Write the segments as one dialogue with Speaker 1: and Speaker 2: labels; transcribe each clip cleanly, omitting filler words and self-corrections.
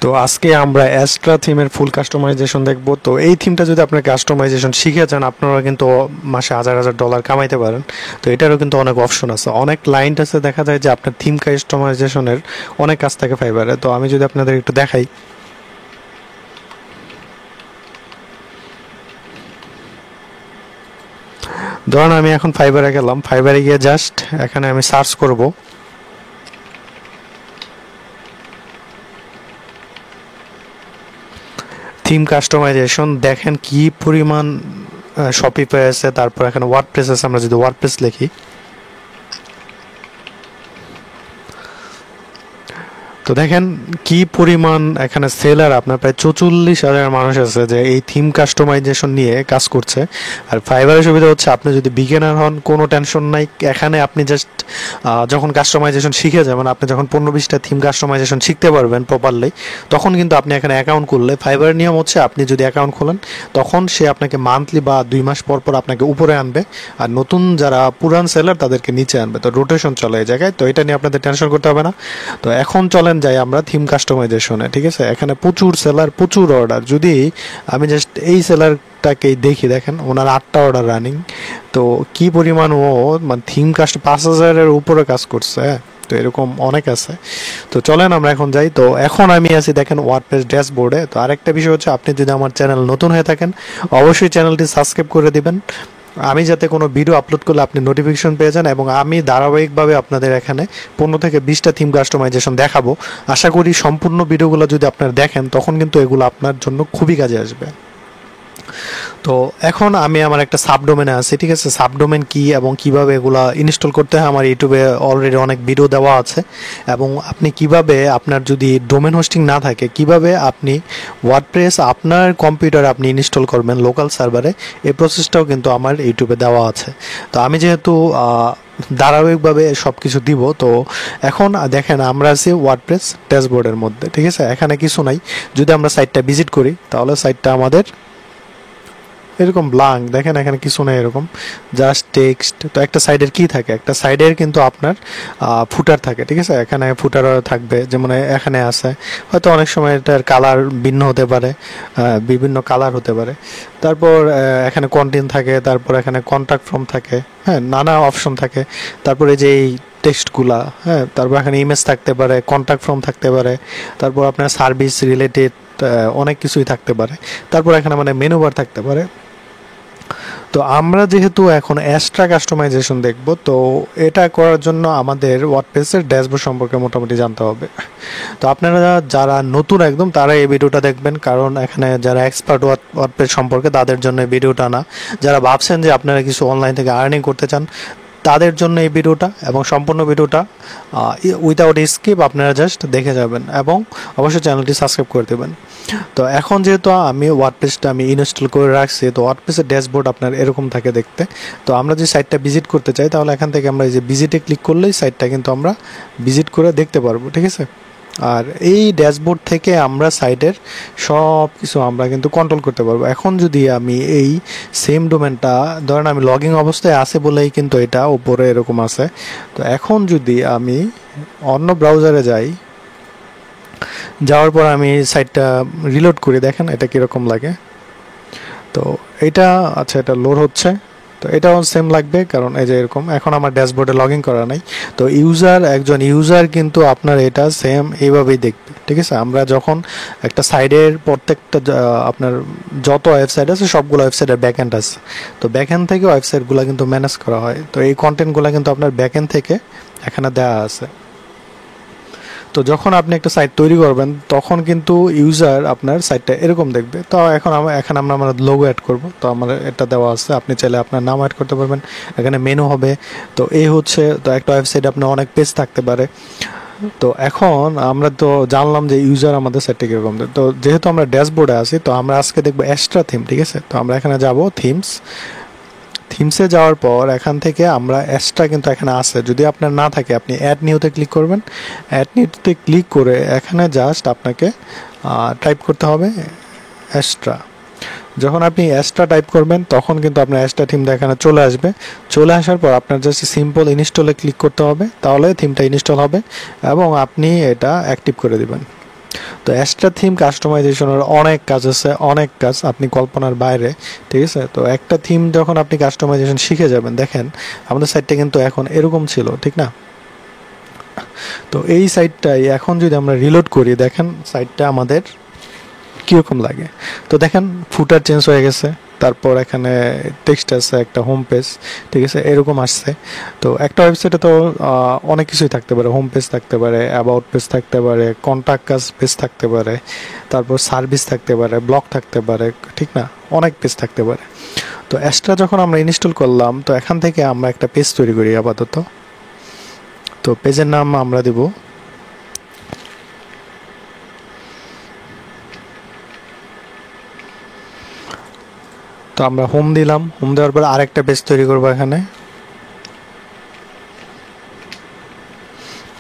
Speaker 1: তো আজকে আমরা অ্যাস্ট্রা থিমের ফুল কাস্টমাইজেশন দেখব। তো এই থিমটা যদি আপনার কাস্টমাইজেশন শিখে যান, আপনারা কিন্তু মাসে হাজার হাজার ডলার কামাইতে পারেন। তো এটারও কিন্তু অনেক অপশন আছে, অনেক ক্লায়েন্ট আছে, দেখা যায় যে আপনার থিম কাস্টমাইজেশনের অনেক কাজ থাকে ফাইবারে। তো আমি যদি আপনাদের একটু দেখাই, ধরুন আমি এখন ফাইবারে গেলাম, ফাইবারে গিয়ে জাস্ট এখানে আমি সার্চ করব থিম কাস্টমাইজেশন। দেখেন কি পরিমাণ শপিফাই আছে, তারপর এখানে ওয়ার্ডপ্রেস আছে। আমরা যদি ওয়ার্ডপ্রেস লিখি, তো দেখেন কি পরিমাণ এখানে সেলার, আপনার প্রায় 44,000 মানুষ আছে যে এই থিম কাস্টমাইজেশন নিয়ে কাজ করছে। আর ফাইবারের সুবিধা হচ্ছে আপনি যদি বিগিনার হন, কোনো টেনশন নাই। এখানে আপনি জাস্ট যখন কাস্টমাইজেশন শিখে যাবেন, আপনি যখন 15-20টা থিম কাস্টমাইজেশন শিখতে পারবেন প্রপারলি, তখন কিন্তু আপনি এখানে অ্যাকাউন্ট করলে, ফাইবারের নিয়ম হচ্ছে আপনি যদি অ্যাকাউন্ট খোলেন তখন সে আপনাকে মান্থলি বা 2 মাস পর পর আপনাকে উপরে আনবে, আর নতুন যারা পুরান সেলার তাদেরকে নিচে আনবে। তো রোটেশন চলে এই জায়গায়, তো এটা নিয়ে আপনাদের টেনশন করতে হবে না। তো এখন চলেন যাই আমরা থিম কাস্টমাইজেশনে। ঠিক আছে, এখানে প্রচুর সেলার, প্রচুর অর্ডার। যদি আমি জাস্ট এই সেলারটাকেই দেখি, দেখেন ওনার 8টা অর্ডার রানিং। তো কি পরিমাণ ও মানে থিম কাস্ট 5,000-এর উপরে কাজ করছে। তো এরকম অনেক আছে। তো চলেন আমরা এখন যাই। তো এখন আমি আছি দেখেন ওয়ার্ডপ্রেস ড্যাশবোর্ডে। তো আরেকটা বিষয় হচ্ছে, আপনি যদি আমার চ্যানেল নতুন হয়ে থাকেন, অবশ্যই চ্যানেলটি সাবস্ক্রাইব করে দিবেন, আমি যাতে কোনো ভিডিও আপলোড করলে আপনি নোটিফিকেশন পেয়ে যান। এবং আমি ধারাবাহিকভাবে আপনাদের এখানে 15 থেকে 20টা থিম কাস্টমাইজেশন দেখাবো। আশা করি সম্পূর্ণ ভিডিওগুলো যদি আপনারা দেখেন, তখন কিন্তু এগুলো আপনার জন্য খুবই কাজে আসবে। তো এখন আমি আমার একটা সাবডোমেনে আছি। ঠিক আছে, সাবডোমেন কি এবং কিভাবে এগুলা ইনস্টল করতে হয় আমার ইউটিউবে অলরেডি অনেক ভিডিও দেওয়া আছে। এবং আপনি কিভাবে, আপনার যদি ডোমেন হোস্টিং না থাকে, কিভাবে আপনি ওয়ার্ডপ্রেস আপনার কম্পিউটারে আপনি ইনস্টল করবেন লোকাল সার্ভারে, এই প্রসেসটাও কিন্তু আমার ইউটিউবে দেওয়া আছে। তো আমি যেহেতু ধারাবাহিকভাবে সব কিছু দিব, তো এখন দেখেন আমরা আছি ওয়ার্ডপ্রেস ড্যাশবোর্ডের মধ্যে। ঠিক আছে, এখানে কিছু নাই। যদি আমরা সাইটটা ভিজিট করি, তাহলে সাইটটা আমাদের এরকম ব্লাঙ্ক, দেখেন এখানে কিছু নেই, এরকম জাস্ট টেক্সট। তো একটা সাইডের কি থাকে, একটা সাইডের কিন্তু আপনার ফুটার থাকে। ঠিক আছে, এখানে ফুটার থাকবে, যেমন এখানে আছে। হয়তো অনেক সময় এটার কালার ভিন্ন হতে পারে, বিভিন্ন কালার হতে পারে। তারপর এখানে কন্টেন্ট থাকে, তারপর এখানে কন্ট্যাক্ট ফর্ম থাকে, হ্যাঁ, নানা অপশন থাকে। তারপরে যে এই টেক্সটগুলা, হ্যাঁ, তারপর এখানে ইমেজ থাকতে পারে, কন্ট্যাক্ট ফর্ম থাকতে পারে, তারপর আপনার সার্ভিস রিলেটেড অনেক কিছুই থাকতে পারে। তারপর এখানে মানে মেনু বার থাকতে পারে। তো আমরা যেহেতু এখন এক্সট্রা কাস্টমাইজেশন দেখব, তো এটা করার জন্য আমাদের ওয়ার্ডপ্রেসের ড্যাশবোর্ড সম্পর্কে মোটামুটি জানতে হবে। তো আপনারা যারা নতুন একদম, তারা এই ভিডিওটা দেখবেন, কারণ এখানে যারা এক্সপার্ট ওয়ার্ডপ্রেস সম্পর্কে, তাদের জন্য এই ভিডিওটা না। যারা ভাবছেন যে আপনারা কিছু অনলাইন থেকে আর্নিং করতে চান, তাদের জন্য এই ভিডিওটা, এবং সম্পূর্ণ ভিডিওটা উইদাউট স্কিপ আপনারা জাস্ট দেখে যাবেন, এবং অবশ্যই চ্যানেলটি সাবস্ক্রাইব করে দেবেন। তো এখন যেহেতু আমি ওয়ার্ডপ্রেসটা আমি ইনস্টল করে রাখছি, তো ওয়ার্ডপ্রেসের ড্যাশবোর্ড আপনার এরকম থাকে দেখতে। তো আমরা যে সাইটটা ভিজিট করতে চাই, তাহলে এখান থেকে আমরা এই যে ভিজিটে ক্লিক করলেই সাইটটা কিন্তু আমরা ভিজিট করে দেখতে পারবো। ঠিক আছে, আর এই ড্যাশবোর্ড থেকে আমরা সাইটের সব কিছু আমরা কিন্তু কন্ট্রোল করতে পারবো। এখন যদি আমি এই সেম ডোমেনটা, ধরেন আমি লগইন অবস্থায় আছে বলেই কিন্তু এটা উপরে এরকম আছে। তো এখন যদি আমি অন্য ব্রাউজারে যাই, যাওয়ার পর আমি সাইটটা রিলোড করি, দেখেন এটা কীরকম লাগে। তো এটা আচ্ছা, এটা লোড হচ্ছে। তো এটাও সেম লাগবে, কারণ এই যে এরকম এখন আমার ড্যাশবোর্ডে লগ ইন করা নাই। তো একজন ইউজার কিন্তু আপনার এটা সেম এইভাবেই দেখবে। ঠিক আছে, আমরা যখন একটা সাইডের প্রত্যেকটা আপনার যত ওয়েবসাইট আছে, সবগুলো ওয়েবসাইটের ব্যাকএন্ড আছে। তো ব্যাকএন্ড থেকে ওয়েবসাইটগুলো কিন্তু ম্যানেজ করা হয়। তো এই কন্টেন্টগুলো কিন্তু আপনার ব্যাকএন্ড থেকে এখানে দেওয়া আছে। তো যখন আপনি একটা সাইট তৈরি করবেন, তখন কিন্তু ইউজার আপনার সাইটটা এরকম দেখবে। তো এখানে আমরা লোগো অ্যাড করব। তো আমার এটা দেওয়া আছে, আপনি চাইলে আপনার নাম অ্যাড করতে পারবেন। এখানে মেনু হবে। তো এই হচ্ছে, তো একটা ওয়েবসাইটে আপনার অনেক পেজ থাকতে পারে। তো এখন আমরা তো জানলাম যে ইউজার আমাদের সাইটটা কীরকম। তো যেহেতু আমরা ড্যাশবোর্ডে আছি, তো আমরা আজকে দেখবো এক্সট্রা থিম। ঠিক আছে, তো আমরা এখানে যাব থিমসে যাওয়ার পর এখান থেকে আমরা এক্সট্রা কিন্তু এখানে আছে। যদি আপনার না থাকে, আপনি অ্যাড নিউতে ক্লিক করবেন। অ্যাড নিউতে ক্লিক করে এখানে জাস্ট আপনাকে টাইপ করতে হবে এক্সট্রা। যখন আপনি এক্সট্রা টাইপ করবেন, তখন কিন্তু আপনার এক্সট্রা থিমটা এখানে চলে আসবে। চলে আসার পর আপনার জাস্ট সিম্পল ইনস্টলে ক্লিক করতে হবে, তাহলে থিমটা ইনস্টল হবে এবং আপনি এটা অ্যাক্টিভ করে দিবেন। তো এক্সট্রা থিম কাস্টমাইজেশনের অনেক কাজ আছে, অনেক কাজ, আপনি কল্পনার বাইরে। ঠিক আছে, তো একটা থিম যখন আপনি কাস্টমাইজেশন শিখে যাবেন, দেখেন আমাদের সাইটটা কিন্তু এখন এরকম ছিল, ঠিক না? তো এই সাইটটাই এখন যদি আমরা রিলোড করি, দেখেন সাইটটা আমাদের কীরকম লাগে। তো দেখেন ফুটার চেঞ্জ হয়ে গেছে, তারপর এখানে টেক্সট আছে, একটা হোম পেজ, ঠিক আছে, এরকম আসছে। তো একটা ওয়েবসাইটে তো অনেক কিছুই থাকতে পারে, হোম পেজ থাকতে পারে, অ্যাবাউট পেজ থাকতে পারে, কন্ট্যাক্ট কাজ পেজ থাকতে পারে, তারপর সার্ভিস থাকতে পারে, ব্লগ থাকতে পারে, ঠিক না, অনেক পেজ থাকতে পারে। তো এক্সট্রা যখন আমরা ইনস্টল করলাম, তো এখান থেকে আমরা একটা পেজ তৈরি করি আপাতত। তো পেজের নাম আমরা দেব তো আমরা হোম দিলাম, হোম দেওয়ার পর আরেকটা পেজ তৈরি করবো এখানে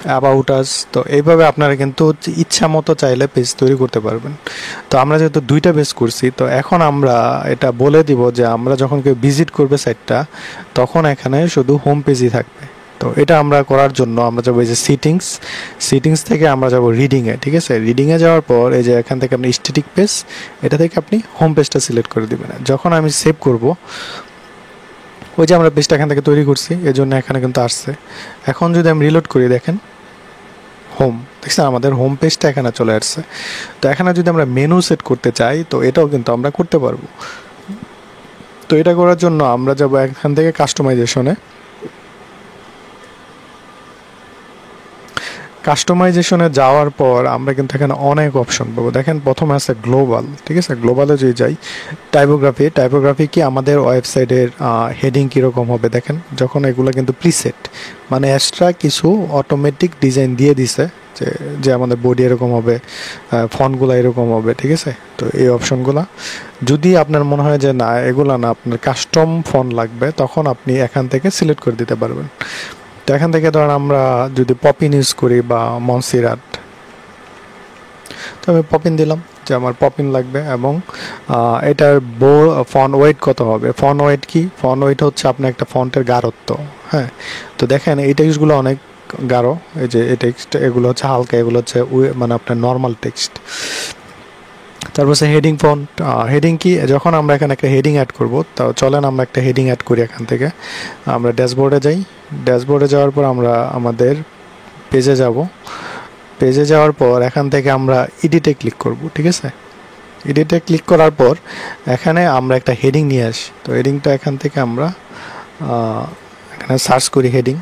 Speaker 1: অ্যাবাউট আস। তো এইভাবে আপনারা কিন্তু ইচ্ছা মতো চাইলে পেজ তৈরি করতে পারবেন। তো আমরা যেহেতু দুইটা পেজ করছি, তো এখন আমরা এটা বলে দিব যে আমরা যখন কেউ ভিজিট করবে সাইটটা, তখন এখানে শুধু হোম পেজই থাকবে। তো এটা আমরা করার জন্য আমরা যাবো এই যে সিটিংস থেকে আমরা যাব রিডিংয়ে। ঠিক আছে, রিডিংয়ে যাওয়ার পর এই যে এখান থেকে আপনি স্ট্যাটিক পেজ, এটা থেকে আপনি হোম পেজটা সিলেক্ট করে দিবেন। যখন আমি সেভ করব, ওই যে আমরা পেজটা এখান থেকে তৈরি করছি, এই জন্য এখানে কিন্তু আসছে। এখন যদি আমি রিলোড করি, দেখেন হোম, দেখছেন আমাদের হোম পেজটা এখানে চলে আসছে। তো এখানে যদি আমরা মেনু সেট করতে চাই, তো এটাও কিন্তু আমরা করতে পারবো। তো এটা করার জন্য আমরা যাব এখান থেকে কাস্টমাইজেশনে যাওয়ার পর আমরা কিন্তু এখানে অনেক অপশন পাবো। দেখেন প্রথমে আছে গ্লোবাল। ঠিক আছে, গ্লোবালে যদি যাই, টাইপোগ্রাফি কি আমাদের ওয়েবসাইটের হেডিং কীরকম হবে, দেখেন যখন এগুলো কিন্তু প্রিসেট, মানে এক্সট্রা কিছু অটোমেটিক ডিজাইন দিয়ে দিছে, যে আমাদের বডি এরকম হবে, ফন্টগুলো এরকম হবে। ঠিক আছে, তো এই অপশনগুলো যদি আপনার মনে হয় যে না এগুলো না, আপনার কাস্টম ফন্ট লাগবে, তখন আপনি এখান থেকে সিলেক্ট করে দিতে পারবেন। তো এখান থেকে ধরেন আমরা যদি পপিন ইউজ করি বা মনসিরাট, তো আমি পপিন দিলাম যে আমার পপিন লাগবে। এবং এটার ফন্ট ওয়েট কত হবে, ফন্ট ওয়েট কি, ফন্ট ওয়েট হচ্ছে আপনার একটা ফন্টের গাঢ়ত্ব। হ্যাঁ, তো দেখেন এই টেক্সটগুলো অনেক গাঢ়, এই যে এই টেক্সট এগুলো হচ্ছে হালকা, এগুলো হচ্ছে মানে আপনার নর্মাল টেক্সট। তারপর হচ্ছে হেডিং ফন্ট, হেডিং কি, যখন আমরা এখানে একটা হেডিং অ্যাড করব, তো চলেন আমরা একটা হেডিং অ্যাড করি। এখান থেকে আমরা ড্যাশবোর্ডে যাই, ড্যাশবোর্ডে যাওয়ার পর আমরা আমাদের পেজে যাব, পেজে যাওয়ার পর এখান থেকে আমরা এডিটে ক্লিক করব। ঠিক আছে, এডিটে ক্লিক করার পর এখানে আমরা একটা হেডিং নিয়ে আসি। তো হেডিংটা এখান থেকে আমরা এখানে সার্চ করি হেডিং।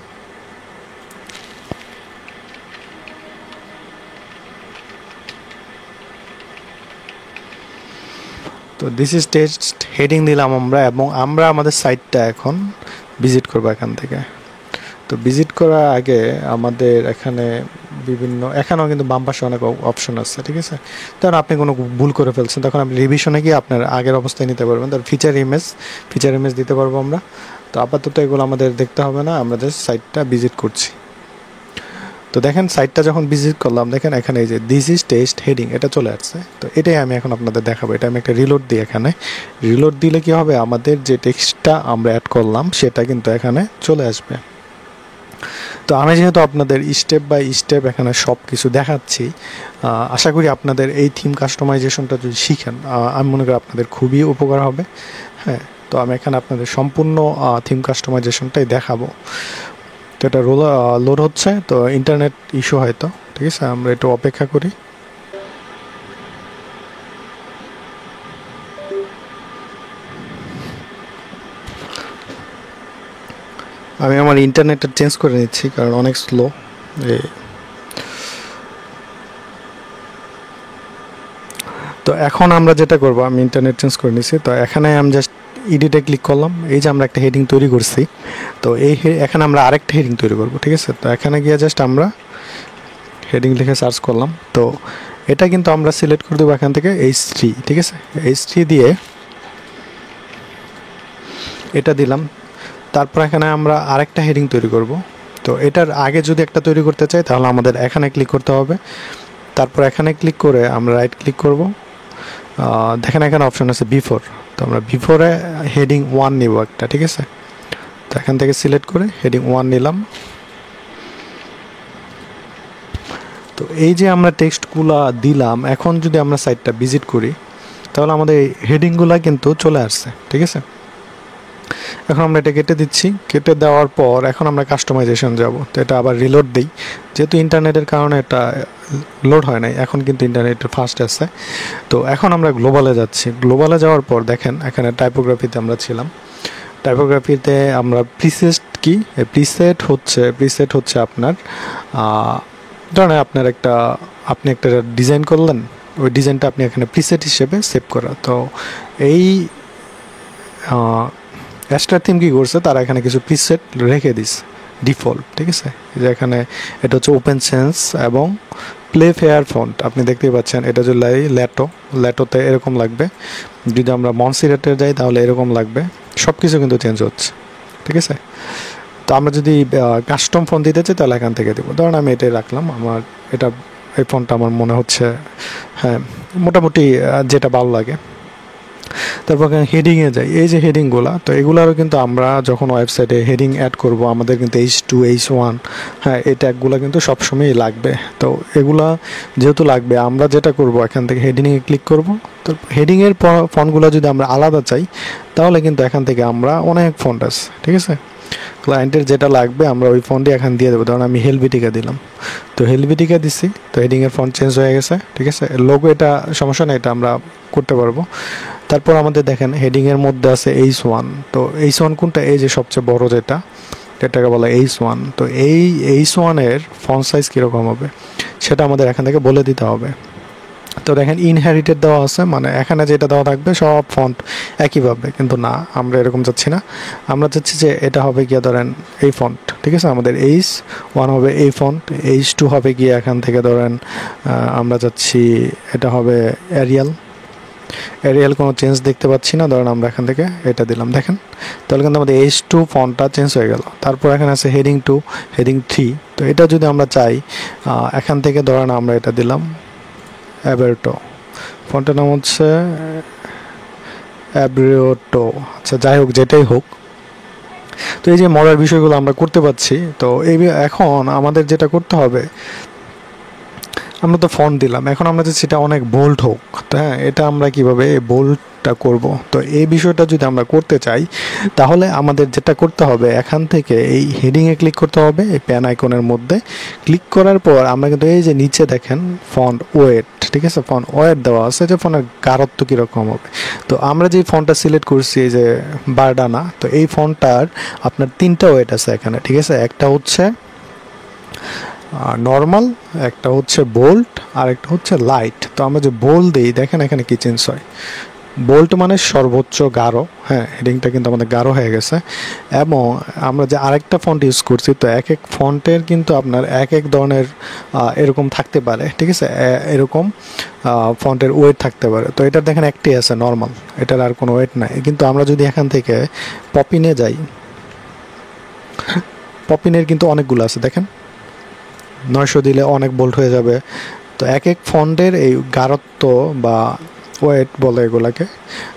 Speaker 1: তো দিস ইজ টেক্সট হেডিং দিলাম আমরা, এবং আমরা আমাদের সাইটটা এখন ভিজিট করবো এখান থেকে। তো ভিজিট করার আগে আমাদের এখানে এখানেও কিন্তু বাম পাশে অনেক অপশন আছে। ঠিক আছে, তখন আপনি কোনো ভুল করে ফেলছেন, তখন আপনি রিভিশনে গিয়ে আপনার আগের অবস্থায় নিতে পারবেন। তার ফিচার ইমেজ দিতে পারবো আমরা। তো আপাতত এগুলো আমাদের দেখতে হবে না, আমরা জাস্ট সাইটটা ভিজিট করছি। তো দেখেন সাইটটা যখন ভিজিট করলাম, দেখেন এখানে এই যে দিস ইজ টেক্সট হেডিং, এটা চলে আসছে। তো এটাই আমি এখন আপনাদের দেখাবো। এটা আমি একটা রিলোড দিই। এখানে রিলোড দিলে কি হবে, আমাদের যে টেক্সটটা আমরা অ্যাড করলাম সেটা কিন্তু এখানে চলে আসবে। তো আমি যেহেতু আপনাদের স্টেপ বাই স্টেপ এখানে সব কিছু দেখাচ্ছি, আশা করি আপনাদের এই থিম কাস্টমাইজেশনটা যদি শিখেন, আমি মনে করি আপনাদের খুবই উপকার হবে। হ্যাঁ, তো আমি এখানে আপনাদের সম্পূর্ণ থিম কাস্টমাইজেশনটাই দেখাবো। তো এটা লোড হচ্ছে, তো ইন্টারনেট ইস্যু হয়তো। ঠিক আছে, আমরা একটু অপেক্ষা করি। আমি আমার ইন্টারনেটটা চেঞ্জ করে নিচ্ছি, কারণ অনেক স্লো। তো এখন আমরা যেটা করব, আমি ইন্টারনেট চেঞ্জ করে নিচ্ছি। তো এখানে আমি জাস্ট এডিটে ক্লিক করলাম, এই যে আমরা একটা হেডিং তৈরি করছি। তো এখানে আমরা আরেকটা হেডিং তৈরি করব। ঠিক আছে, তো এখানে গিয়ে জাস্ট আমরা হেডিং লিখে সার্চ করলাম। তো এটা কিন্তু আমরা সিলেক্ট করে দেবো এখান থেকে H3। ঠিক আছে, H3 দিয়ে এটা দিলাম। তারপর এখানে আমরা আরেকটা হেডিং তৈরি করব। তো এটার আগে যদি একটা তৈরি করতে চাই, তাহলে আমাদের এখানে ক্লিক করতে হবে। তারপর এখানে ক্লিক করে আমরা রাইট ক্লিক করব। দেখেন এখানে অপশন আছে বিফোর, তো আমরা বিফোরে হেডিং 1 নিব একটা। ঠিক আছে, তো এখান থেকে সিলেক্ট করে হেডিং 1 নিলাম। তো তো এই যে আমরা টেক্সটগুলা দিলাম, এখন যদি আমরা সাইটটা ভিজিট করি তাহলে আমাদের এই হেডিংগুলা কিন্তু চলে আসছে, ঠিক আছে। এখন আমরা এটা কেটে দিচ্ছি, কেটে দেওয়ার পর এখন আমরা কাস্টমাইজেশন যাব। তো এটা আবার রিলোড দিই, যেহেতু ইন্টারনেটের কারণে এটা লোড হয় নাই, এখন কিন্তু ইন্টারনেটের ফাস্ট আসছে। তো এখন আমরা গ্লোবালে যাচ্ছি। গ্লোবালে যাওয়ার পর দেখেন এখানে টাইপোগ্রাফিতে আমরা ছিলাম। টাইপোগ্রাফিতে আমরা প্রিসেট কি, প্রিসেট হচ্ছে আপনার ধরেন আপনি একটা ডিজাইন করলেন, ওই ডিজাইনটা আপনি এখানে প্রিসেট হিসেবে সেভ করা। তো এই অ্যাস্ট্রা থিম কী করছে, তারা এখানে কিছু প্রিসেট রেখে দিস ডিফল্ট, ঠিক আছে। যে এখানে এটা হচ্ছে ওপেন সেন্স এবং প্লে ফেয়ার ফন্ট, আপনি দেখতেই পাচ্ছেন। এটা যদি ল্যাটোতে এরকম লাগবে, যদি আমরা মনসিরেটে যাই তাহলে এরকম লাগবে। সব কিছু কিন্তু চেঞ্জ হচ্ছে, ঠিক আছে। তো আমরা যদি কাস্টম ফন্ট দিতে চাই তাহলে এখান থেকে দেবো। ধরুন আমি এটাই রাখলাম, এই ফন্টটা আমার মনে হচ্ছে হ্যাঁ মোটামুটি যেটা ভালো লাগে। তারপর হেডিংয়ে যাই, এই যে হেডিংগুলো, তো এগুলারও কিন্তু আমরা যখন ওয়েবসাইটে হেডিং অ্যাড করব আমাদের কিন্তু H2 H1 হ্যাঁ এই ট্যাগগুলো কিন্তু সবসময়ই লাগবে। তো এগুলা যেহেতু লাগবে, আমরা যেটা করব এখান থেকে হেডিংয়ে ক্লিক করব। তো হেডিংয়ের ফন্টগুলো যদি আমরা আলাদা চাই তাহলে কিন্তু এখান থেকে আমরা অনেক ফন্ট আছে, ঠিক আছে। ক্লায়েন্টের যেটা লাগবে আমরা ওই ফন্টই এখান দিয়ে দেবো। ধরুন আমি হেলভিটিকা দিলাম, তো হেলভিটিকা দিচ্ছি, তো হেডিংয়ের ফন্ট চেঞ্জ হয়ে গেছে, ঠিক আছে। লোগো এটা সমস্যা নেই, এটা আমরা করতে পারবো। তারপর আমাদের দেখেন হেডিংয়ের মধ্যে আছে H1। তো H1 কোনটা, এই যে সবচেয়ে বড় যেটাকে বলা H1। তো এই H1-এর ফন্ট সাইজ কীরকম হবে সেটা আমাদের এখান থেকে বলে দিতে হবে। তো দেখেন ইনহেরিটেড দেওয়া আছে, মানে এখানে যেটা দেওয়া থাকবে সব ফন্ট একইভাবে, কিন্তু না, আমরা এরকম চাচ্ছি না। আমরা চাচ্ছি যে এটা হবে গিয়ে ধরেন এই ফন্ট, ঠিক আছে। আমাদের H1 হবে এই ফন্ট, H2 হবে গিয়ে এখান থেকে ধরেন আমরা চাচ্ছি এটা হবে এরিয়াল কোনো চেঞ্জ দেখতে পাচ্ছি না, ধরেন আমরা এখান থেকে এটা দিলাম, দেখেন তাহলে কিন্তু আমাদের H2 ফন্টটা চেঞ্জ হয়ে গেল। তারপর এখানে আছে হেডিং 2, হেডিং 3। তো এটা যদি আমরা চাই এখান থেকে ধরেন আমরা এটা দিলাম অ্যাবেরটো, ফন্টের নাম হচ্ছে অ্যাব্রিওটো, আচ্ছা যাই হোক যেটাই হোক। তো এই যে মডার বিষয়গুলো আমরা করতে পারছি। তো এখন আমাদের যেটা করতে হবে, আমরা তো ফন্ট দিলাম, এখন আমরা যে সেটা অনেক বোল্ড হোক। তো হ্যাঁ এটা আমরা কিভাবে বোল্ডটা করব, তো এই বিষয়টা যদি আমরা করতে চাই তাহলে আমাদের যেটা করতে হবে এখান থেকে এই হেডিংয়ে ক্লিক করতে হবে, এই প্যান আইকনের মধ্যে ক্লিক করার পর আমরা কিন্তু এই যে নিচে দেখেন ফন্ট ওয়েট, ঠিক আছে, ফন্ট ওয়েট দেওয়া আছে যে ফন্টের গাঢ়ত্ব কীরকম হবে। তো আমরা যে ফন্টটা সিলেক্ট করছি এই যে বারডানা, তো এই ফন্টটার আপনার 3টা ওয়েট আছে এখানে, ঠিক আছে। একটা হচ্ছে নর্মাল, একটা হচ্ছে বোল্ড, আর একটা হচ্ছে লাইট। তো আমরা যে বোল্ড দিই দেখেন এখানে কি চেঞ্জ হয়, বোল্ট মানে সর্বোচ্চ গাঢ়, হ্যাঁ হেডিংটা কিন্তু আমাদের গাঢ় হয়ে গেছে। এবং আমরা যে আরেকটা ফন্ট ইউজ করছি, তো এক এক ফন্টের কিন্তু আপনার এক এক ধরনের এরকম থাকতে পারে, ঠিক আছে, এরকম ফন্টের ওয়েট থাকতে পারে। তো এটার দেখেন একটাই আছে নর্মাল, এটার আর কোনো ওয়েট নাই। কিন্তু আমরা যদি এখান থেকে পপিনে যাই, পপিনের কিন্তু অনেকগুলো আছে, দেখেন 900 দিলে অনেক বোল্ড হয়ে যাবে। তো এক এক ফন্টের এই গাঢ়ত্ব বা ওয়েট বলে এগুলাকে,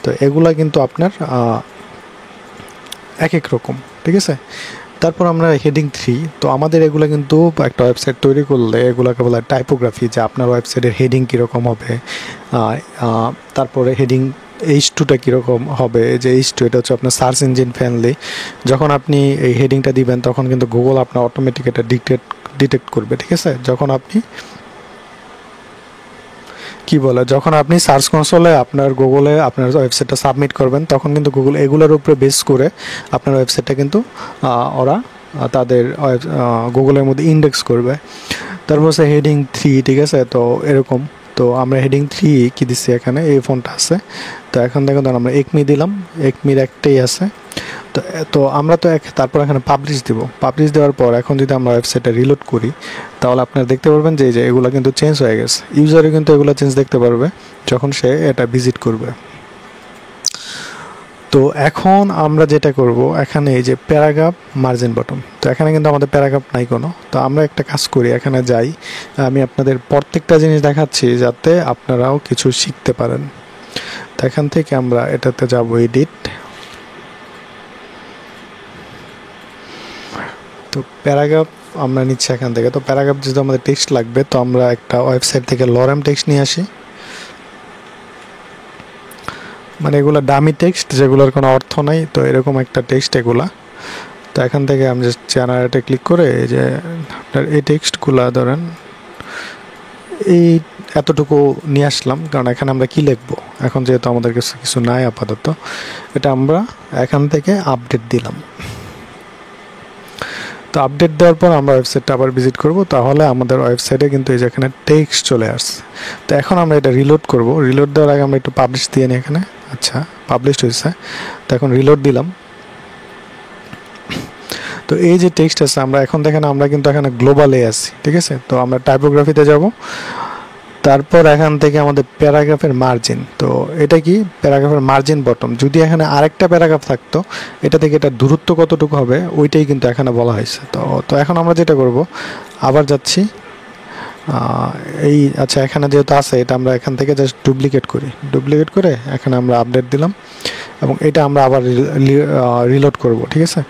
Speaker 1: তো এগুলা কিন্তু আপনার এক এক রকম, ঠিক আছে। তারপর আমরা হেডিং 3, তো আমাদের এগুলো কিন্তু একটা ওয়েবসাইট তৈরি করলে এগুলোকে বলা হয় টাইপোগ্রাফি, যে আপনার ওয়েবসাইটের হেডিং কীরকম হবে। তারপরে হেডিং H2টা কীরকম হবে, যে H2 এটা হচ্ছে আপনার সার্চ ইঞ্জিন ফ্রেন্ডলি। যখন আপনি এই হেডিংটা দিবেন তখন কিন্তু গুগল আপনার অটোমেটিক এটা ডিটেক্ট করবে, ঠিক আছে। যখন আপনি সার্চ কনসোলে আপনার গুগলে আপনার ওয়েবসাইটটা সাবমিট করবেন তখন কিন্তু গুগল এগুলোর উপরে বেস করে আপনার ওয়েবসাইটটা কিন্তু ওরা তাদের গুগলের মধ্যে ইন্ডেক্স করবে। তারপর হচ্ছে হেডিং 3, ঠিক আছে। তো এরকম, তো আমরা হেডিং 3 কি দিচ্ছি এখানে এই ফন্টটা আছে। তো এখন দেখুন আমরা একমি দিলাম, একমির একটাই আছে। তো আমরা তো তারপর এখানে পাবলিশ দেওয়ার পর এখন যদি আমরা ওয়েবসাইটটা রিলোড করি তাহলে আপনারা দেখতে পারবেন যে এগুলো কিন্তু চেঞ্জ হয়ে গেছে। ইউজারও কিন্তু এগুলো চেঞ্জ দেখতে পারবে যখন সে এটা ভিজিট করবে। তো এখন আমরা যেটা করব এখানে এই যে প্যারাগ্রাফ মার্জিন বটম, তো এখানে কিন্তু আমাদের প্যারাগ্রাফ নাই কোনো। তো আমরা একটা কাজ করি, এখানে যাই, আমি আপনাদের প্রত্যেকটা জিনিস দেখাচ্ছি যাতে আপনারাও কিছু শিখতে পারেন। তো এখান থেকে আমরা এটাতে যাব এডিট, তো প্যারাগ্রাফ আমরা নিচ্ছি এখান থেকে। তো প্যারাগ্রাফ যেহেতু আমাদের টেক্সট লাগবে, তো আমরা একটা ওয়েবসাইট থেকে লরেম টেক্সট নিয়ে আসি, মানে এগুলো ডামি টেক্সট যেগুলোর কোনো অর্থ নাই, তো এরকম একটা টেক্সট এগুলা। তো এখান থেকে আমি জাস্ট জেনারেটে ক্লিক করে এই যে আপনার এই টেক্সটগুলা ধরেন এই এতটুকু নিয়ে আসলাম, কারণ এখানে আমরা কি লিখবো এখন যেহেতু আমাদের কাছে কিছু নাই আপাতত। এটা আমরা এখান থেকে আপডেট দিলাম। তো আপডেট দেওয়ার পর আমরা ওয়েবসাইটটা আবার ভিজিট করব, তাহলে আমাদের ওয়েবসাইটে কিন্তু এই যে এখানে টেক্সট চলে আসছে। তো এখন আমরা এটা রিলোড করব। রিলোড দেওয়ার আগে আমরা একটু পাবলিশ দিয়ে নিই এখানে। আচ্ছা, পাবলিশ হয়েছে। তো এখন রিলোড দিলাম। তো এই যে টেক্সট আছে, আমরা এখন দেখেন আমরা কিন্তু এখানে গ্লোবালে আছি, ঠিক আছে। তো আমরা টাইপোগ্রাফিতে যাব, তারপর এখান থেকে আমাদের প্যারাগ্রাফের মার্জিন। তো এটা কি প্যারাগ্রাফের মার্জিন বটম। যদি এখানে আরেকটা প্যারাগ্রাফ থাকতো, এটা থেকে এটা দূরত্ব কতটুকু হবে ওইটাই কিন্তু এখানে বলা হয়েছে। তো এখন আমরা যেটা করব, আবার যাচ্ছি এই আচ্ছা এখানে যেহেতু আছে, এটা আমরা এখান থেকে জাস্ট ডুপ্লিকেট করি। ডুপ্লিকেট করে এখানে আমরা আপডেট দিলাম এবং এটা আমরা আবার রিলোড করব, ঠিক আছে।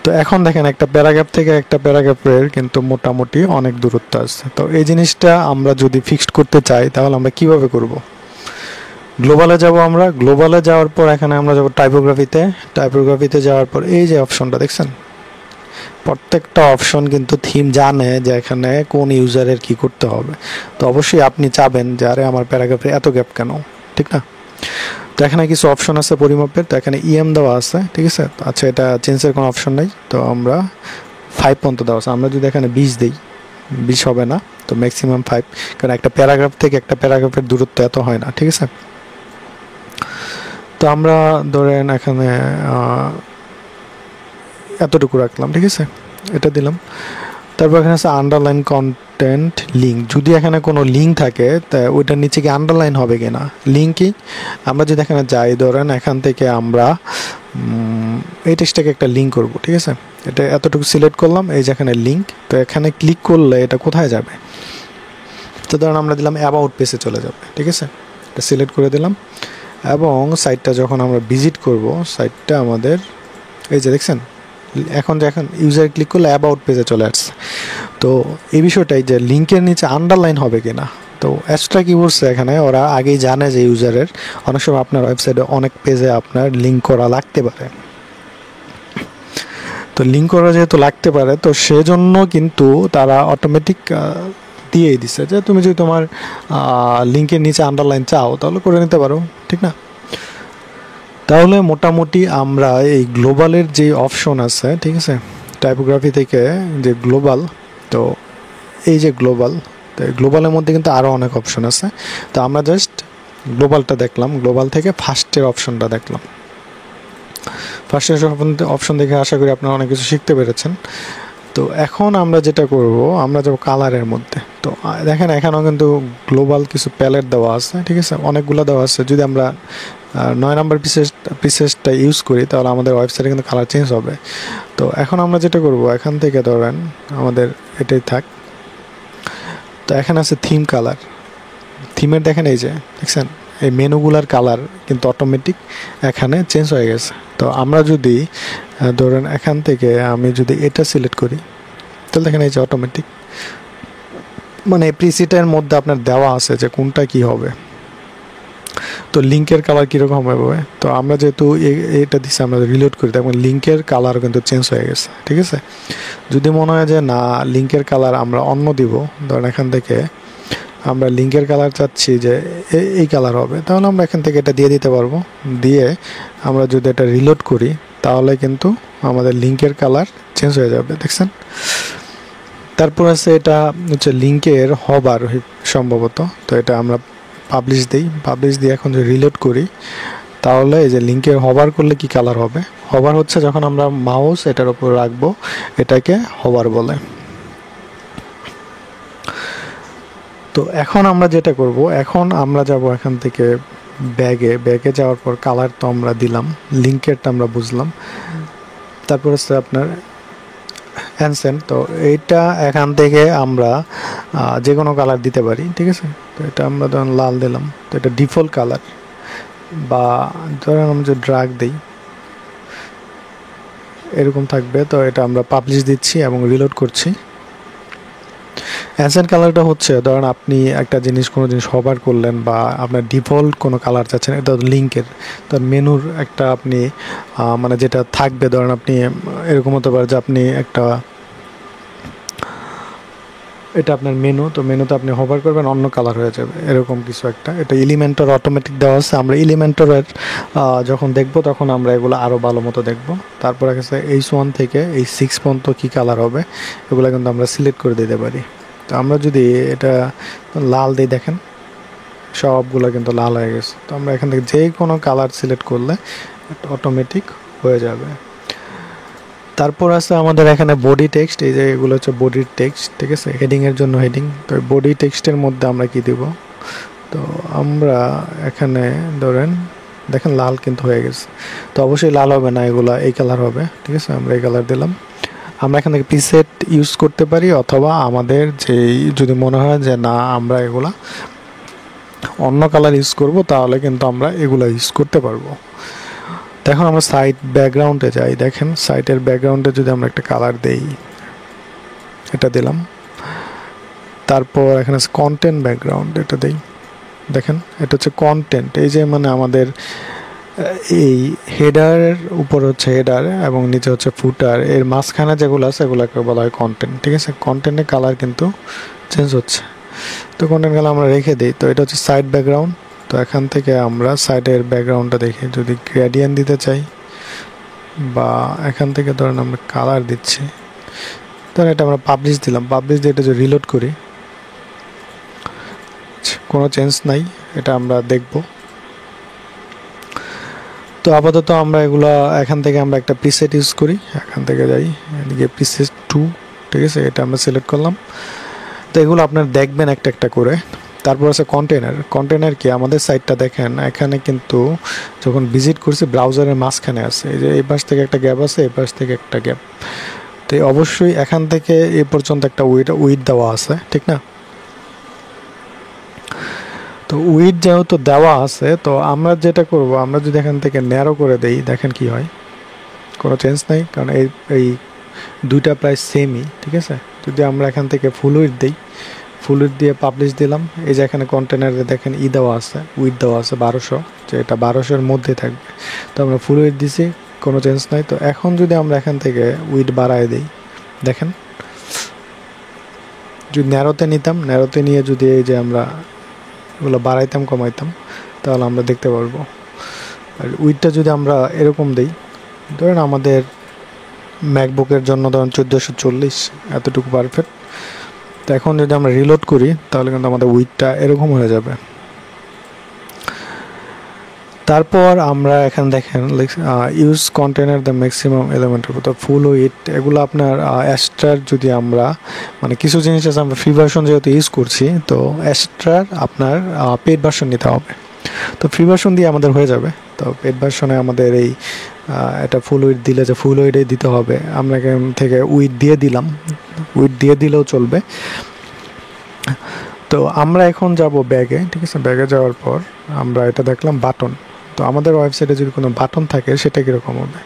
Speaker 1: তো এখন দেখেন একটা প্যারাগ্রাফ থেকে একটা প্যারাগ্রাফের কিন্তু মোটামুটি অনেক দূরত্ব আছে। তো এই জিনিসটা আমরা যদি ফিক্সড করতে চাই তাহলে আমরা কিভাবে করব? গ্লোবালে যাব। আমরা গ্লোবালে যাওয়ার পর এখানে আমরা যাব টাইপোগ্রাফিতে। টাইপোগ্রাফিতে যাওয়ার পর এই যে অপশনটা দেখছেন, প্রত্যেকটা অপশন কিন্তু থিম জানে যে এখানে কোন ইউজারের কি করতে হবে। তো অবশ্যই আপনি চাবেন যে আরে আমার প্যারাগ্রাফে এত গ্যাপ কেন, ঠিক না। তো এখানে কিছু অপশন আছে পরিমাপের। তো এখানে ইএম দেওয়া আছে, ঠিক আছে। আচ্ছা, এটা চেঞ্জের কোনো অপশন নেই। তো আমরা 5 পর্যন্ত দেওয়া আছে। আমরা যদি এখানে 20 দিই, 20 হবে না, তো ম্যাক্সিমাম 5, কারণ একটা প্যারাগ্রাফ থেকে একটা প্যারাগ্রাফের দূরত্ব এত হয় না, ঠিক আছে। তো আমরা ধরেন এখানে এতটুকু রাখলাম, ঠিক আছে, এটা দিলাম। তারপর এখানে আছে আন্ডারলাইন কন্টেন্ট লিঙ্ক। যদি এখানে কোনো লিঙ্ক থাকে তা ওইটার নিচে কি আন্ডারলাইন হবে কিনা। লিঙ্ক কি, আমরা যদি এখানে যাই, ধরেন এখান থেকে আমরা এই টেক্সটটাকে একটা লিঙ্ক করব, ঠিক আছে। এটা এতটুকু সিলেক্ট করলাম, এই যে এখানে লিঙ্ক। তো এখানে ক্লিক করলে এটা কোথায় যাবে, তো ধরেন আমরা দিলাম অ্যাবাউট পেজে চলে যাবে, ঠিক আছে। এটা সিলেক্ট করে দিলাম এবং সাইটটা যখন আমরা ভিজিট করব, সাইটটা আমাদের এই যে দেখছেন এখন ইউজার ক্লিক করলে অ্যাবাউট পেজে চলে আসছে। তো এই বিষয়টাই যে লিঙ্কের নিচে আন্ডারলাইন হবে কিনা। তো এক্সট্রা কি বলছে এখানে, ওরা আগেই জানে যে ইউজারের অনেক সময় আপনার ওয়েবসাইটে অনেক পেজে আপনার লিঙ্ক করা লাগতে পারে। তো লিঙ্ক করা যেহেতু লাগতে পারে, তো সেজন্য কিন্তু তারা অটোমেটিক দিয়েই দিচ্ছে যে তুমি যদি তোমার লিঙ্কের নিচে আন্ডারলাইন চাও তাহলে করে নিতে পারো, ঠিক না। তাহলে মোটামুটি আমরা এই গ্লোবালের যে অপশন আছে, ঠিক আছে, টাইপোগ্রাফি থেকে যে গ্লোবাল, তো এই যে গ্লোবাল, তো গ্লোবালের মধ্যে কিন্তু আরও অনেক অপশন আছে। তো আমরা জাস্ট গ্লোবালটা দেখলাম, গ্লোবাল থেকে ফার্স্টের অপশনটা দেখলাম। ফার্স্টের অপশন দেখে আশা করি আপনারা অনেক কিছু শিখতে পেরেছেন। তো এখন আমরা যেটা করব, আমরা যাব কালারের মধ্যে। তো দেখেন এখানেও কিন্তু গ্লোবাল কিছু প্যালেট দেওয়া আছে, ঠিক আছে, অনেকগুলো দেওয়া আছে। যদি আমরা 9 নম্বর পিসেসটা ইউজ করি তাহলে আমাদের ওয়েবসাইটে কিন্তু কালার চেঞ্জ হবে। তো এখন আমরা যেটা করব, এখান থেকে ধরেন আমাদের এটাই থাক। তো এখানে আছে থিম কালার। থিমের দেখেন এই যে দেখছেন এই মেনুগুলার কালার কিন্তু অটোমেটিক এখানে চেঞ্জ হয়ে গেছে। তো আমরা যদি ধরেন এখান থেকে আমি যদি এটা সিলেক্ট করি, তাহলে দেখেন এই যে অটোমেটিক মানে প্রিসেটের মধ্যে আপনার দেওয়া আছে যে কোনটা কি হবে। তো লিঙ্কের কালার কীরকম হবে, তো আমরা যেহেতু এটা দিচ্ছি, আমরা রিলোড করি, তখন লিঙ্কের কালার কিন্তু চেঞ্জ হয়ে গেছে, ঠিক আছে। যদি মনে হয় যে না লিঙ্কের কালার আমরা অন্য দিব, ধরেন এখান থেকে আমরা লিঙ্কের কালার চাচ্ছি যে এই কালার হবে, তাহলে আমরা এখান থেকে এটা দিয়ে দিতে পারবো। দিয়ে আমরা যদি এটা রিলোড করি তাহলে কিন্তু আমাদের লিঙ্কের কালার চেঞ্জ হয়ে যাবে, দেখছেন। তারপর আছে এটা হচ্ছে লিঙ্কের হবার সম্ভবত। তো এটা আমরা পাবলিশ দিয়ে এখন যদি রিলোড করি তাহলে এই যে লিঙ্কের হবার করলে কি কালার হবে। হবার হচ্ছে যখন আমরা মাউস এটার উপর রাখবো, এটাকে হবার বলে। তো এখন আমরা যেটা করব, এখন আমরা যাব এখান থেকে ব্যাগে যাওয়ার পর কালার তো আমরা দিলাম, লিঙ্কেরটা আমরা বুঝলাম। তারপর হচ্ছে আপনার অ্যানসেন্ট। তো এইটা এখান থেকে আমরা যে কোনো কালার দিতে পারি, ঠিক আছে। তো এটা আমরা ধরুন লাল দিলাম, তো এটা ডিফল্ট কালার। বা ধরেন আমরা যদি ড্রাগ দিই, এরকম থাকবে। তো এটা আমরা পাবলিশ দিচ্ছি এবং রিলোড করছি। অ্যাসেন্ট কালারটা হচ্ছে ধরেন আপনি একটা জিনিস কোনো জিনিস হভার করলেন বা আপনার ডিফল্ট কোনো কালার চাচ্ছেন, এটা লিঙ্কের ধর মেনুর একটা আপনি মানে যেটা থাকবে, ধরেন আপনি এরকম হতে পারে যে আপনি একটা এটা আপনার মেনু, তো মেনুতে আপনি হোভার করবেন অন্য কালার হয়ে যাবে এরকম কিছু একটা। এটা এলিমেন্টর অটোমেটিক দেওয়া আছে। আমরা এলিমেন্টরের যখন দেখব তখন আমরা এগুলো আরও ভালো মতো দেখব। তারপর আছে H1 থেকে H6 পর্যন্ত কী কালার হবে এগুলো কিন্তু আমরা সিলেক্ট করে দিতে পারি। তো আমরা যদি এটা লাল দিই, দেখেন সবগুলো কিন্তু লাল হয়ে গেছে। তো আমরা এখান থেকে যে কোনো কালার সিলেক্ট করলে অটোমেটিক হয়ে যাবে। তারপর আছে আমাদের এখানে বডি টেক্সট, এই যে এগুলো হচ্ছে বডির টেক্সট, ঠিক আছে, হেডিংয়ের জন্য হেডিং। তো বডি টেক্সটের মধ্যে আমরা কি দিব, তো আমরা এখানে ধরেন দেখেন লাল কিন্তু হয়ে গেছে। তো অবশ্যই লাল হবে না, এগুলা এই কালার হবে, ঠিক আছে, আমরা এই কালার দিলাম। আমরা এখান থেকে প্রিসেট ইউজ করতে পারি, অথবা আমাদের যেই যদি মনে হয় যে না আমরা এগুলা অন্য কালার ইউজ করব, তাহলে কিন্তু আমরা এগুলা ইউজ করতে পারবো। এখন আমরা সাইট ব্যাকগ্রাউন্ডে যাই। দেখেন সাইটের ব্যাকগ্রাউন্ডে যদি আমরা একটা কালার দেই, এটা দিলাম। তারপর এখানে কন্টেন্ট ব্যাকগ্রাউন্ড, এটা দেই। দেখেন এটা হচ্ছে কন্টেন্ট, এই যে মানে আমাদের এই হেডারের উপর হচ্ছে হেডার এবং নিচে হচ্ছে ফুটার, এর মাঝখানে যেগুলো আছে এগুলোকে বলা হয় কন্টেন্ট, ঠিক আছে। কন্টেন্টের কালার কিন্তু চেঞ্জ হচ্ছে। তো কন্টেন্ট কালার আমরা রেখে দিই। তো এটা হচ্ছে সাইড ব্যাকগ্রাউন্ড। তো এখান থেকে আমরা সাইডের ব্যাকগ্রাউন্ডটা দেখি, যদি গ্রেডিয়েন্ট দিতে চাই বা এখান থেকে ধরেন আমরা কালার দিচ্ছি, ধরেন এটা আমরা পাবলিশ দিলাম। পাবলিশ দিয়ে এটা যদি রিলোড করি, কোনো চেঞ্জ নাই, এটা আমরা দেখব। তো আপাতত আমরা এগুলো এখান থেকে আমরা একটা প্রিসেট ইউজ করি। এখান থেকে যাই এদিকে প্রিসেট 2, ঠিক আছে, এটা আমরা সিলেক্ট করলাম। তো এগুলো আপনারা দেখবেন একটা একটা করে। তারপর আছে কন্টেনার। কন্টেনার কি, আমাদের সাইটটা দেখেন এখানে কিন্তু যখন ভিজিট করছি ব্রাউজারের মাঝখানে আছে, এই যে এই পাশ থেকে একটা গ্যাপ আছে, এই পাশ থেকে একটা গ্যাপ। তো অবশ্যই এখান থেকে এ পর্যন্ত একটা উইড দেওয়া আছে, ঠিক না। তো উইড যেহেতু দেওয়া আছে, তো আমরা যেটা করব, আমরা যদি এখান থেকে ন্যারো করে দেই, দেখেন কি হয়, কোনো চেঞ্জ নাই, কারণ এই দুইটা প্রায় সেমই, ঠিক আছে। যদি আমরা এখান থেকে ফুল উইড দিই, ফুল উইড দিয়ে পাবলিশ দিলাম, এই যে এখানে কন্টেনারে দেখেন দেওয়া আছে, উইড দেওয়া আছে 1200, যে এটা 1200-এর মধ্যে থাকবে। তো আমরা ফুল উইড দিছি, কোনো চেঞ্জ নাই। তো এখন যদি আমরা এখান থেকে উইড বাড়ায় দিই, দেখেন যদি ন্যারোতে নিতাম, ন্যারোতে নিয়ে যদি এই যে আমরা এগুলো বাড়াইতাম কমাইতাম, তাহলে আমরা দেখতে পারবো। আর উইডটা যদি আমরা এরকম দিই, ধরেন আমাদের ম্যাকবুকের জন্য ধরেন 1440, এতটুকু পারফেক্ট। তো এখন যদি আমরা রিলোড করি, তাহলে কিন্তু আমাদের উইডটা এরকম হয়ে যাবে। তারপর আমরা এখানে দেখেন ইউজ কন্টেনার দ্য ম্যাক্সিমাম এলিমেন্টের মতো ফুল উইড, এগুলো আপনার অ্যাস্ট্রার যদি আমরা মানে কিছু জিনিস আছে আমরা ফ্রি ভার্সন যেহেতু ইউজ করছি, তো অ্যাস্ট্রার আপনার পেড ভার্সন নিতে হবে। তো ফ্রি ভার্সন দিয়ে আমাদের হয়ে যাবে। তো পেড ভার্সনে আমাদের এই এটা ফুল উইড দিলে যে ফুল উইডে দিতে হবে, আমরা এখান থেকে উইড দিয়ে দিলাম, উইড দিয়ে দিলেও চলবে। তো আমরা এখন যাব ব্যাগে, ঠিক আছে। ব্যাগে যাওয়ার পর আমরা এটা দেখলাম বাটন। তো আমাদের ওয়েবসাইটে যদি কোনো বাটন থাকে সেটা কীরকম হবে,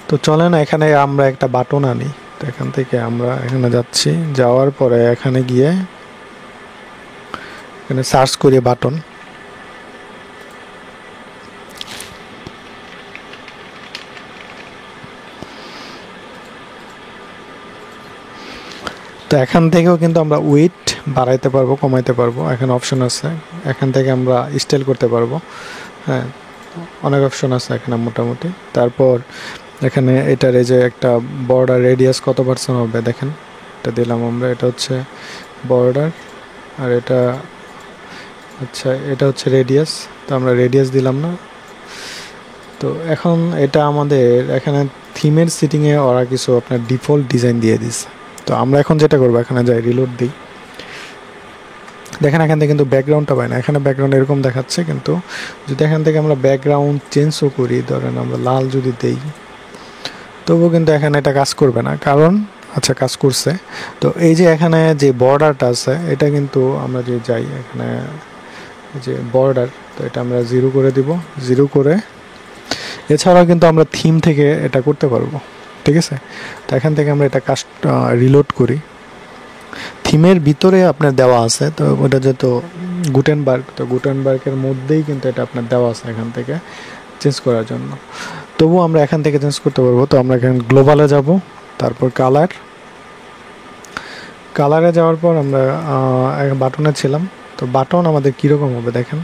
Speaker 1: তো চলেন এখানে আমরা একটা বাটন আনি। তো এখান থেকে আমরা এখানে যাচ্ছি, যাওয়ার পরে এখানে গিয়ে এখানে সার্চ করি বাটন। তো এখান থেকেও কিন্তু আমরা উইড বাড়াইতে পারবো, কমাইতে পারবো, এখানে অপশন আছে। এখান থেকে আমরা স্টাইল করতে পারবো, হ্যাঁ, অনেক অপশন আছে এখানে মোটামুটি। তারপর এখানে এটার এই যে একটা বর্ডার রেডিয়াস কত পার্সেন্ট হবে, দেখেন এটা দিলাম আমরা, এটা হচ্ছে বর্ডার, আর এটা আচ্ছা এটা হচ্ছে রেডিয়াস। তো আমরা রেডিয়াস দিলাম না। তো এখন এটা আমাদের এখানে থিমের সিটিংয়ে ওরা কিছু আপনার ডিফল্ট ডিজাইন দিয়ে দিচ্ছে। তো আমরা এখন যেটা করবো, এখানে যাই রিলোড দিই, দেখেন এখান থেকে কিন্তু ব্যাকগ্রাউন্ডটা পাই না, এখানে ব্যাকগ্রাউন্ড এরকম দেখাচ্ছে। কিন্তু যদি এখান থেকে আমরা ব্যাকগ্রাউন্ড চেঞ্জও করি, ধরেন আমরা লাল যদি দেই, তবুও কিন্তু এখানে এটা কাজ করবে না, কারণ আচ্ছা কাজ করছে। তো এই যে এখানে যে বর্ডারটা আছে, এটা কিন্তু আমরা যে যাই এখানে যে বর্ডার, তো এটা আমরা 0 করে দিব। 0 করে এছাড়াও কিন্তু আমরা থিম থেকে এটা করতে পারবো, ঠিক আছে। তো এখান থেকে আমরা এটা রিলোড করি। থিমের ভিতরে আপনার দেওয়া আছে, তো ওটা যেহেতু গুটেনবার্গ, তো গুটেনবার্গের মধ্যেই কিন্তু এটা আপনার দেওয়া আছে এখান থেকে চেঞ্জ করার জন্য। তবুও আমরা এখান থেকে চেঞ্জ করতে পারবো। তো আমরা এখানে গ্লোবালে যাব, তারপর কালারে যাওয়ার পর আমরা বাটনে ছিলাম। তো বাটন আমাদের কীরকম হবে দেখেন,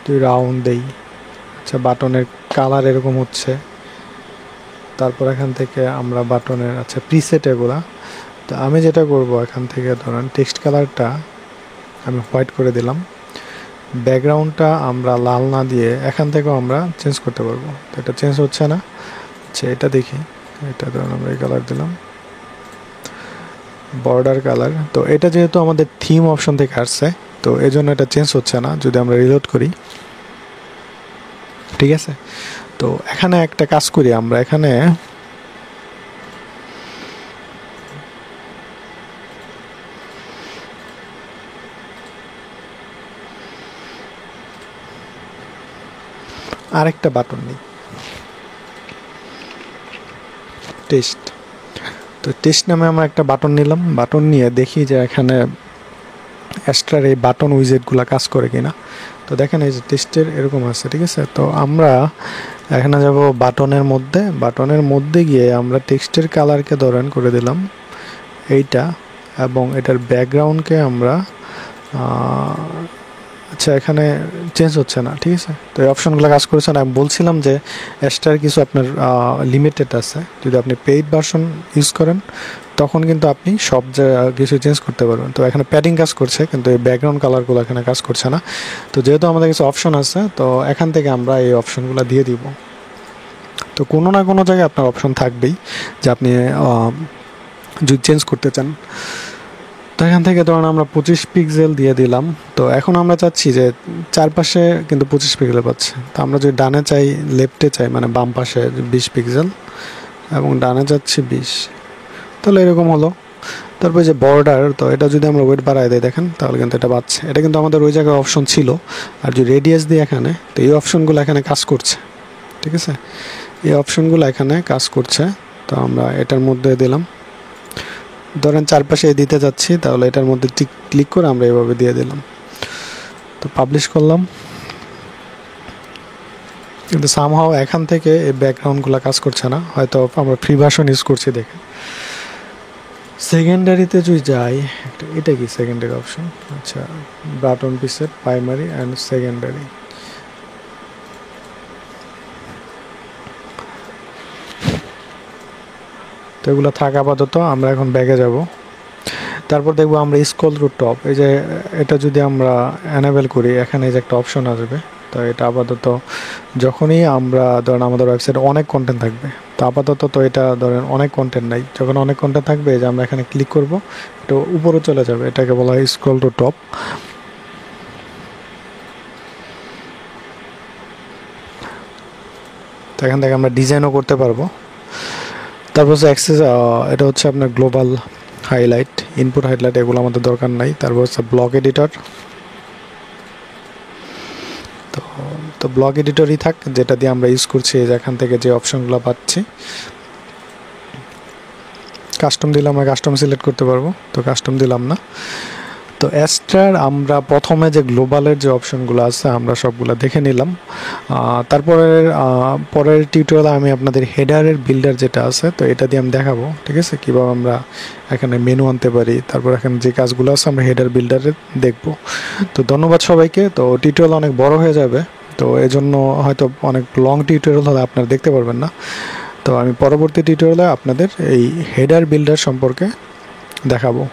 Speaker 1: তুই রাউন্ড দেই, আচ্ছা বাটনের কালার এরকম হচ্ছে। তারপর এখান থেকে আমরা বাটনের আচ্ছা প্রিসেট এগুলা। তো আমি যেটা করব, এখান থেকে ধরেন টেক্সট কালারটা আমি হোয়াইট করে দিলাম, ব্যাকগ্রাউন্ডটা আমরা লাল না দিয়ে এখান থেকেও আমরা চেঞ্জ করতে পারবো। তো এটা চেঞ্জ হচ্ছে না, আচ্ছা এটা দেখি, এটা ধরুন আমরা এই কালার দিলাম, বর্ডার কালার। তো এটা যেহেতু আমাদের থিম অপশন থেকে আসছে, তো এই জন্য এটা চেঞ্জ হচ্ছে না। যদি আমরা রিলোড করি, ঠিক আছে। তো এখানে একটা কাজ করি, আমরা এখানে আরেকটা বাটন নিই, টেস্ট। তো টেস্ট নামে আমরা একটা বাটন নিলাম, বাটন নিয়ে দেখি যে এখানে এক্সট্রার এই বাটন উইজেটগুলো কাজ করে কিনা। তো দেখেন এই যে টেস্টের এরকম আছে, ঠিক আছে। তো আমরা এখানে যাব বাটনের মধ্যে গিয়ে আমরা টেক্সটের কালারকে ধরেন করে দিলাম এইটা, এবং এটার ব্যাকগ্রাউন্ডকে আমরা আচ্ছা এখানে চেঞ্জ হচ্ছে না, ঠিক আছে। তো এই অপশনগুলো কাজ করেছে না। আমি বলছিলাম যে এক্সট্রার কিছু আপনার লিমিটেড আছে, যদি আপনি পেইড ভার্সন ইউজ করেন তখন কিন্তু আপনি সব কিছু চেঞ্জ করতে পারবেন। তো এখানে প্যাডিং কাজ করছে, কিন্তু এই ব্যাকগ্রাউন্ড কালারগুলো এখানে কাজ করছে না। তো যেহেতু আমাদের কিছু অপশন আছে, তো এখান থেকে আমরা এই অপশনগুলো দিয়ে দিব। তো কোনো না কোনো জায়গায় আপনার অপশন থাকবেই যে আপনি যদি চেঞ্জ করতে চান। তো এখান থেকে ধরুন আমরা 25 পিক্সেল দিয়ে দিলাম। তো এখন আমরা চাচ্ছি যে চারপাশে কিন্তু 25 পিক্সেল পাচ্ছে। তো আমরা যদি ডানে চাই, লেফটে চাই, মানে বাম পাশে 20 পিক্সেল এবং ডানে যাচ্ছি 20, তাহলে এরকম হলো। তারপর যে বর্ডার, তো এটা যদি আমরা ওয়েট বাড়াই দেয় দেখেন, তাহলে কিন্তু এটা বাড়ছে। এটা কিন্তু আমাদের ওই জায়গায় অপশন ছিল। আর যদি রেডিয়াস দিই এখানে, তো এই অপশনগুলো এখানে কাজ করছে, ঠিক আছে। এই অপশনগুলো এখানে কাজ করছে। তো আমরা এটার মধ্যে দিলাম, ধরেন চারপাশে দিতে যাচ্ছি, তাহলে এটার মধ্যে ক্লিক করে আমরা এভাবে দিয়ে দিলাম। তো পাবলিশ করলাম, কিন্তু সামহাও এখান থেকে এই ব্যাকগ্রাউন্ডগুলো কাজ করছে না, হয়তো আমরা ফ্রি ভার্সন ইউজ করছি দেখে। সেকেন্ডারিতে যদি যাই, এটা কি সেকেন্ডারি অপশন, আচ্ছা button preset, primary and secondary. তো এগুলো থাকা আপাতত, আমরা এখন ব্যাগে যাব। তারপর দেখবো আমরা স্ক্রল টু টপ, এই যে এটা যদি আমরা এনেবল করি, এখানে যে একটা অপশন আসবে। তো এটা আপাতত যখনই আমরা ধরেন আমাদের ওয়েবসাইটে অনেক কন্টেন্ট থাকবে, তো আপাতত তো এটা ধরেন অনেক কন্টেন্ট নাই, যখন অনেক কন্টেন্ট থাকবে যে আমরা এখানে ক্লিক করব, এটা উপরে চলে যাবে, এটাকে বলা হয় স্ক্রল টু টপ। তো এখান থেকে আমরা ডিজাইনও করতে পারবো। তারপর হচ্ছে অ্যাক্সেস, এটা হচ্ছে আপনার গ্লোবাল হাইলাইট, ইনপুট হাইলাইট, এগুলো আমাদের দরকার নাই। তারপর হচ্ছে ব্লক এডিটর। তো ব্লক এডিটরই থাক, যেটা দিয়ে আমরা ইউজ করছি, এখান থেকে যে অপশনগুলো পাচ্ছি। কাস্টম দিলে আমরা কাস্টম সিলেক্ট করতে পারবো, তো কাস্টম দিলাম না। তো এক্সট্রার আমরা প্রথমে যে গ্লোবালের যে অপশনগুলো আছে আমরা সবগুলো দেখে নিলাম। পরের টিউটোরিয়ালে আমি আপনাদের হেডারের বিল্ডার যেটা আছে, তো এটা দিয়ে আমি দেখাবো, ঠিক আছে, কীভাবে আমরা এখানে মেনু আনতে পারি। তারপর এখানে যে কাজগুলো আছে আমরা হেডার বিল্ডারে দেখব। তো ধন্যবাদ সবাইকে। তো টিউটোরিয়াল অনেক বড় হয়ে যাবে, তো এজন্য হয়তো অনেক লং টিউটোরিয়াল হলে আপনারা দেখতে পারবেন না। তো আমি পরবর্তী টিউটোরিয়ালে আপনাদের এই হেডার বিল্ডার সম্পর্কে দেখাবো।